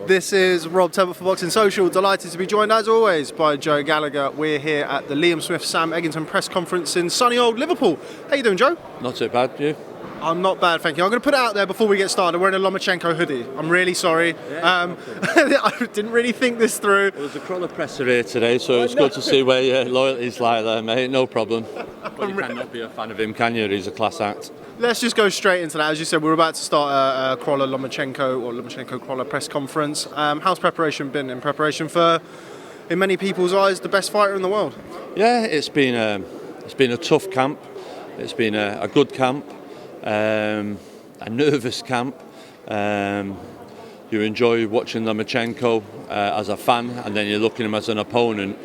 This is Rob Tebbutt for Boxing Social. Delighted to be joined, as always, by Joe Gallagher. We're here at the Liam Smith Sam Eggington press conference in sunny old Liverpool. How you doing, Joe? Not too bad, you? I'm not bad, thank you. I'm going to put it out there before we get started. I'm wearing a Lomachenko hoodie. I'm really sorry. I didn't really think this through. There was a Crolla presser here today, so it's good to see where your loyalty's like there, mate. No problem. But you cannot be a fan of him, can you? He's a class act. Let's just go straight into that. As you said, we're about to start a Crolla Lomachenko or Lomachenko Crolla press conference. How's preparation been in preparation for, in many people's eyes, the best fighter in the world? Yeah, it's been a tough camp. It's been a good camp. A nervous camp. You enjoy watching Lomachenko as a fan, and then you're looking at him as an opponent.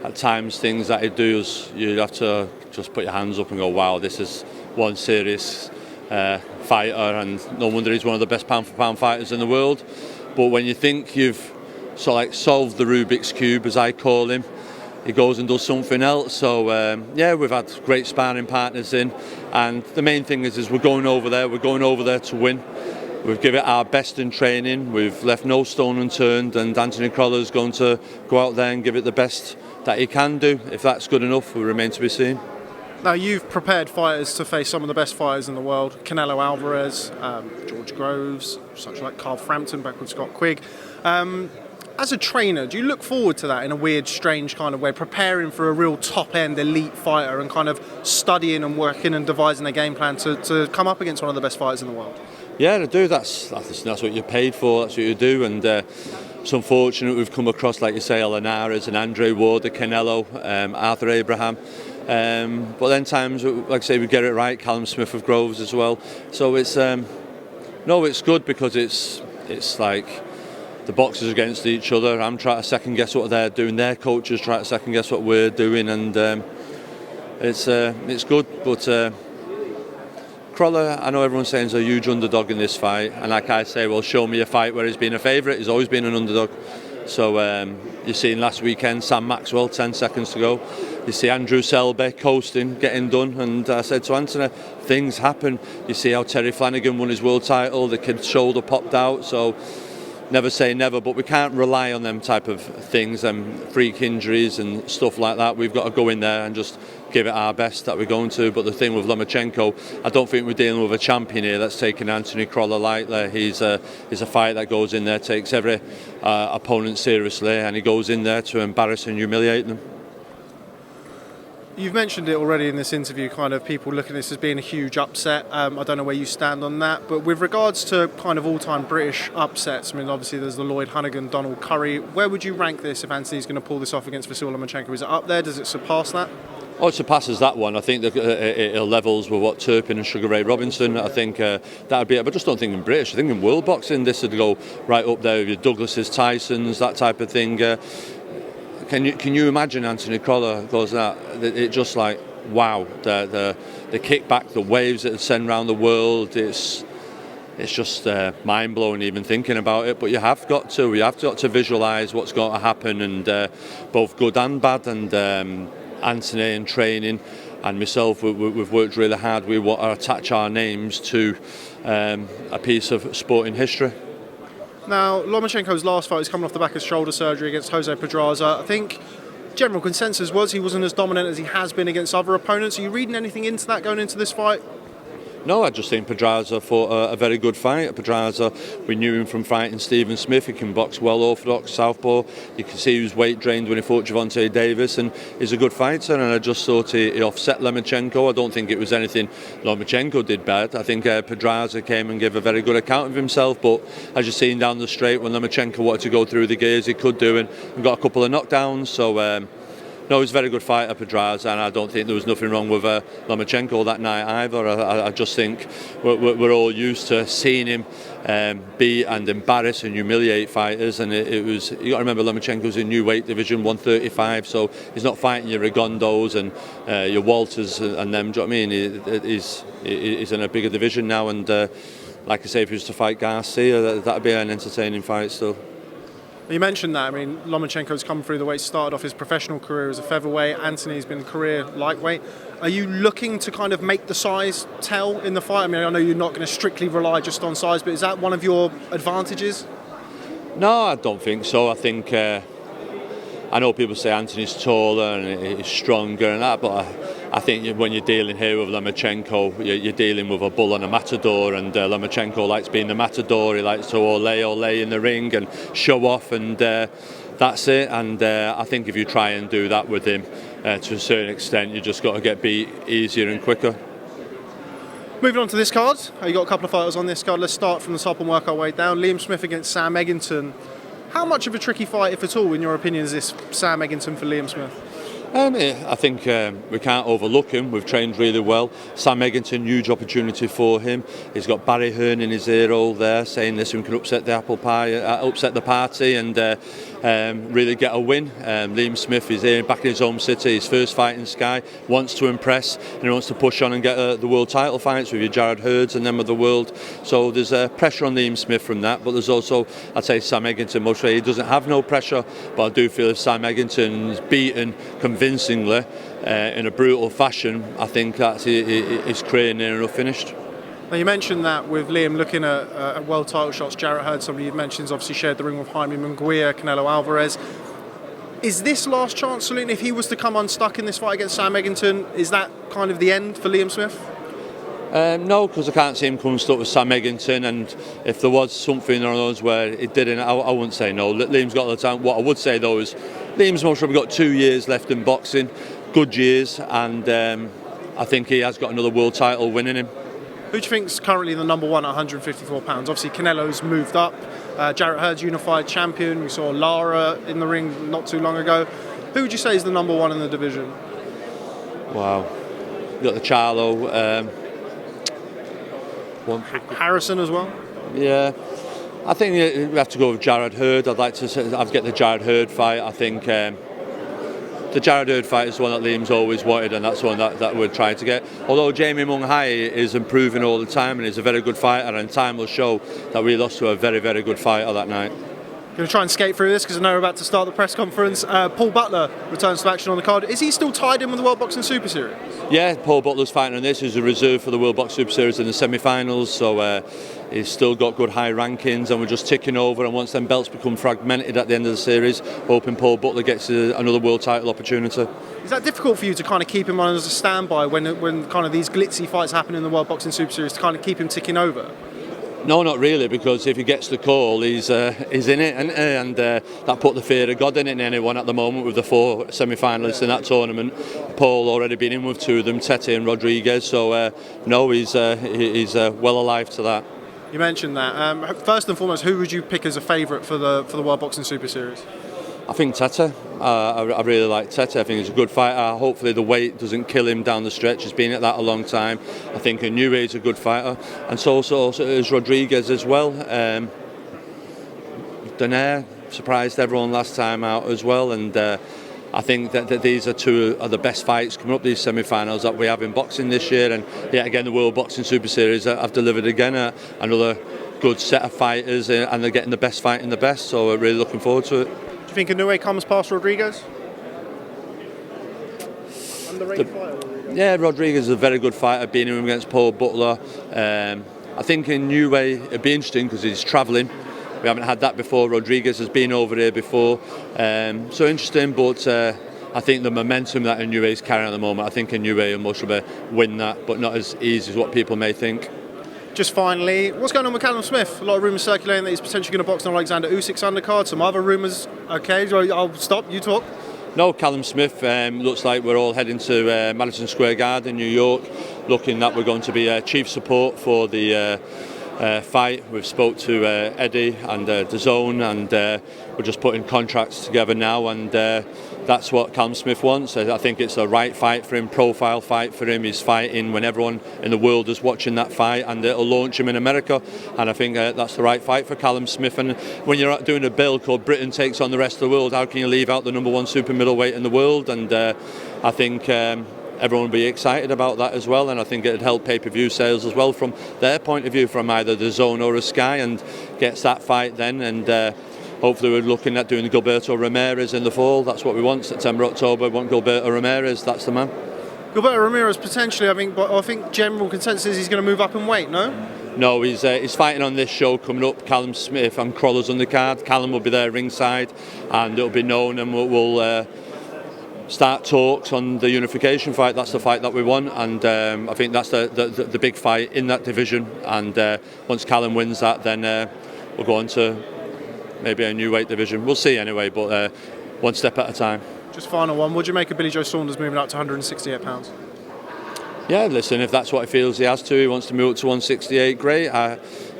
At times, things that he does, you have to just put your hands up and go, wow, this is one serious fighter, and no wonder he's one of the best pound-for-pound fighters in the world. But when you think you've solved the Rubik's Cube, as I call him, he goes and does something else. So we've had great sparring partners in, and the main thing is we're going over there to win. We've given it our best in training. We've left no stone unturned, and Anthony Crolla's going to go out there and give it the best that he can do. If that's good enough, will remain to be seen. Now, you've prepared fighters to face some of the best fighters in the world: Canelo Alvarez, George Groves, such like Carl Frampton back with Scott Quigg. As a trainer, do you look forward to that in a weird, strange kind of way, preparing for a real top-end elite fighter and kind of studying and working and devising a game plan to come up against one of the best fighters in the world? Yeah, I do. That's what you're paid for. That's what you do. And it's unfortunate we've come across, like you say, Linares and Andre Ward, the Canelo, Arthur Abraham. But then times, like I say, we get it right. Callum Smith of Groves as well. So it's it's good because it's like the boxers against each other. I'm trying to second guess what they're doing. Their coaches try to second guess what we're doing, and it's good. But Crolla, I know everyone's saying he's a huge underdog in this fight, and like I say, well, show me a fight where he's been a favourite. He's always been an underdog. So you've seen last weekend Sam Maxwell, 10 seconds to go. You see Andrew Selby coasting, getting done, and I said to Anthony, things happen. You see how Terry Flanagan won his world title, the kid's shoulder popped out, so never say never, but we can't rely on them type of things, freak injuries and stuff like that. We've got to go in there and just give it our best that we're going to. But the thing with Lomachenko, I don't think we're dealing with a champion here that's taking Anthony Crolla lightly. He's a fighter that goes in there, takes every opponent seriously, and he goes in there to embarrass and humiliate them. You've mentioned it already in this interview, kind of people looking at this as being a huge upset. I don't know where you stand on that, but with regards to kind of all-time British upsets, I mean, obviously there's the Lloyd Honeyghan, Donald Curry. Where would you rank this if Anthony's going to pull this off against Vasyl Lomachenko? Is it up there? Does it surpass that? Oh, it surpasses that one. I think that it levels with what Turpin and Sugar Ray Robinson. I think that would be it. But I just don't think in British. I think in world boxing, this would go right up there with your Douglas's, Tysons, that type of thing. Can you imagine Anthony Crolla goes that? It just like, wow, the kickback, the waves that it send around the world, it's just mind-blowing even thinking about it. But you have got to visualise what's going to happen, and both good and bad. And Anthony in training and myself, we've worked really hard. We want to attach our names to a piece of sporting history. Now, Lomachenko's last fight was coming off the back of shoulder surgery against Jose Pedraza. I think general consensus was he wasn't as dominant as he has been against other opponents. Are you reading anything into that going into this fight? No, I just think Pedraza fought a very good fight. Pedraza, we knew him from fighting Stephen Smith. He can box well, orthodox, southpaw. You can see he was weight drained when he fought Gervonta Davis, and he's a good fighter. And I just thought he offset Lomachenko. I don't think it was anything Lomachenko did bad. I think Pedraza came and gave a very good account of himself. But as you've seen down the straight, when Lomachenko wanted to go through the gears, he could do, and got a couple of knockdowns. So. No, he's a very good fighter, Pedraza, and I don't think there was nothing wrong with Lomachenko that night either. I just think we're all used to seeing him beat and embarrass and humiliate fighters, and it was, you got to remember, Lomachenko's in new weight division 135, so he's not fighting your Rigondos and your Walters and them. Do you know what I mean? He's in a bigger division now, and like I say, if he was to fight Garcia, that'd be an entertaining fight still. You mentioned that. I mean, Lomachenko's come through the weight, started off his professional career as a featherweight. Anthony's been career lightweight. Are you looking to kind of make the size tell in the fight? I mean, I know you're not going to strictly rely just on size, but is that one of your advantages? No, I don't think so. I think I know people say Anthony's taller and he's stronger and that, but I think when you're dealing here with Lomachenko, you're dealing with a bull and a matador, and Lomachenko likes being the matador. He likes to ole in the ring and show off, and that's it. And I think if you try and do that with him to a certain extent, you just got to get beat easier and quicker. Moving on to this card, you got a couple of fighters on this card. Let's start from the top and work our way down. Liam Smith against Sam Eggington. How much of a tricky fight, if at all, in your opinion, is this Sam Eggington for Liam Smith? I think we can't overlook him. We've trained really well. Sam Eggington, huge opportunity for him. He's got Barry Hearn in his ear hole there, saying this one can upset the apple pie, upset the party, and really get a win. Liam Smith is here back in his home city, his first fight in Sky, wants to impress, and he wants to push on and get the world title fights with your Jared Hurds and them of the world. So there's pressure on Liam Smith from that, but there's also, I'd say, Sam Eggington. Most he doesn't have no pressure, but I do feel if Sam Eggington is beaten convincingly in a brutal fashion, I think that's his career near enough finished. Now you mentioned that with Liam looking at world title shots. Jarrett Hurd, somebody you've mentioned, has obviously shared the ring with Jaime Munguia, Canelo Alvarez. Is this last chance, Salut, if he was to come unstuck in this fight against Sam Eggington, is that kind of the end for Liam Smith? No, because I can't see him coming stuck with Sam Eggington, and if there was something on those where it didn't, I wouldn't say no. Liam's got the time. What I would say though is Liam's most probably got 2 years left in boxing, good years, and I think he has got another world title winning him. Who do you think's currently the number one at 154 pounds? Obviously Canelo's moved up, Jarrett Hurd's unified champion, we saw Lara in the ring not too long ago. Who would you say is the number one in the division? Wow, you got the Charlo, Harrison as well? Yeah, I think we have to go with Jared Hurd. I'd get the Jared Hurd fight. I think the Jared Hurd fight is the one that Liam's always wanted, and that's the one that we're trying to get. Although Jamie Munghai is improving all the time and is a very good fighter, and time will show that we lost to a very, very good fighter that night. Going to try and skate through this because I know we're about to start the press conference. Paul Butler returns to action on the card. Is he still tied in with the World Boxing Super Series? Yeah, Paul Butler's fighting on this. He's a reserve for the World Boxing Super Series in the semi-finals, so he's still got good high rankings, and we're just ticking over. And once them belts become fragmented at the end of the series, hoping Paul Butler gets another world title opportunity. Is that difficult for you to kind of keep him on as a standby when kind of these glitzy fights happen in the World Boxing Super Series, to kind of keep him ticking over? No, not really, because if he gets the call, he's in it, and that put the fear of God in anyone at the moment with the 4 semi-finalists in that tournament. Paul already been in with 2 of them, Tete and Rodriguez, so no, he's well alive to that. You mentioned that. First and foremost, who would you pick as a favourite for the World Boxing Super Series? I think Tete. I really like Tete. I think he's a good fighter. Hopefully the weight doesn't kill him down the stretch. He's been at that a long time. I think Inoue is a good fighter, and so also is Rodriguez as well. Donaire surprised everyone last time out as well, and I think that these are 2 of the best fights coming up, these semi-finals that we have in boxing this year. And yet again, the World Boxing Super Series have delivered again another good set of fighters, and they're getting the best fight in the best, so we're really looking forward to it. Do you think Inoue comes past Rodriguez? Underrated fighter, Rodriguez. Yeah, Rodriguez is a very good fighter, beating him against Paul Butler. I think Inoue, it'd be interesting because he's travelling. We haven't had that before. Rodriguez has been over here before. So interesting, but I think the momentum that Inoue is carrying at the moment, I think Inoue will most probably win that, but not as easy as what people may think. Just finally, what's going on with Callum Smith? A lot of rumours circulating that he's potentially going to box on Alexander Usyk's undercard. Some other rumours. Okay, I'll stop. You talk. No, Callum Smith, looks like we're all heading to Madison Square Garden, New York, looking that we're going to be chief support for the fight. We've spoke to Eddie and DAZN, and we're just putting contracts together now, and that's what Callum Smith wants. I think it's the right fight for him, profile fight for him. He's fighting when everyone in the world is watching that fight, and it'll launch him in America, and I think that's the right fight for Callum Smith. And when you're doing a bill called Britain Takes on the Rest of the World, how can you leave out the number 1 super middleweight in the world? And I think everyone will be excited about that as well, and I think it'd help pay-per-view sales as well from their point of view, from either the DAZN or a Sky, and gets that fight then. And hopefully we're looking at doing Gilberto Ramirez in the fall. That's what we want, September, October. We want Gilberto Ramirez, that's the man. Gilberto Ramirez potentially, I think general consensus is he's going to move up in weight, no? No, he's fighting on this show coming up. Callum Smith and Crolla's undercard. Callum will be there ringside, and it'll be known, and we'll start talks on the unification fight. That's the fight that we want, and I think that's the big fight in that division. And once Callum wins that, then we'll go on to maybe a new weight division. We'll see anyway, but one step at a time. Just final one. What do you make of Billy Joe Saunders moving up to 168 pounds? Yeah, listen, if that's what he feels he has to, he wants to move up to 168, great.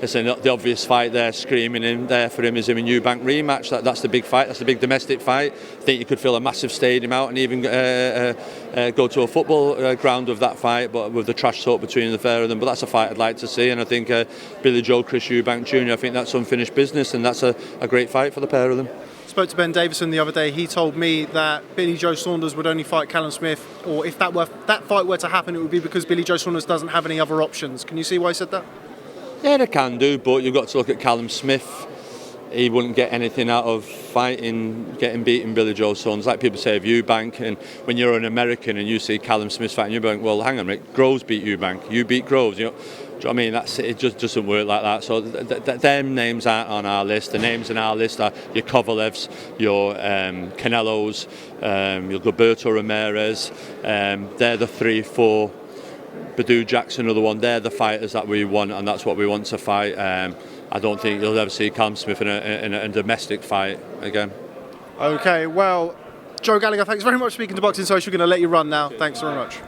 Listen, the obvious fight there, screaming in there for him is him and Eubank rematch. That's the big fight, that's the big domestic fight. I think you could fill a massive stadium out and even go to a football ground with that fight, but with the trash talk between the pair of them. But that's a fight I'd like to see, and I think Billy Joe, Chris Eubank Jr., I think that's unfinished business, and that's a great fight for the pair of them. Spoke to Ben Davison the other day. He told me that Billy Joe Saunders would only fight Callum Smith, or if that fight were to happen, it would be because Billy Joe Saunders doesn't have any other options. Can you see why he said that? Yeah, they can do, but you've got to look at Callum Smith. He wouldn't get anything out of fighting, getting beaten Billy Joe Saunders. Like people say of Eubank, and when you're an American and you see Callum Smith fighting Eubank, well, hang on a minute, Groves beat Eubank, you beat Groves, you know. Do you know what I mean? It just doesn't work like that. So them names aren't on our list. The names on our list are your Kovalevs, your Canelos, your Gilberto Ramirez. They're the 3, 4. Badu Jackson, another one. They're the fighters that we want, and that's what we want to fight. I don't think you'll ever see Callum Smith in a domestic fight again. Okay, well, Joe Gallagher, thanks very much for speaking to Boxing Social. We're going to let you run now. Thanks very much.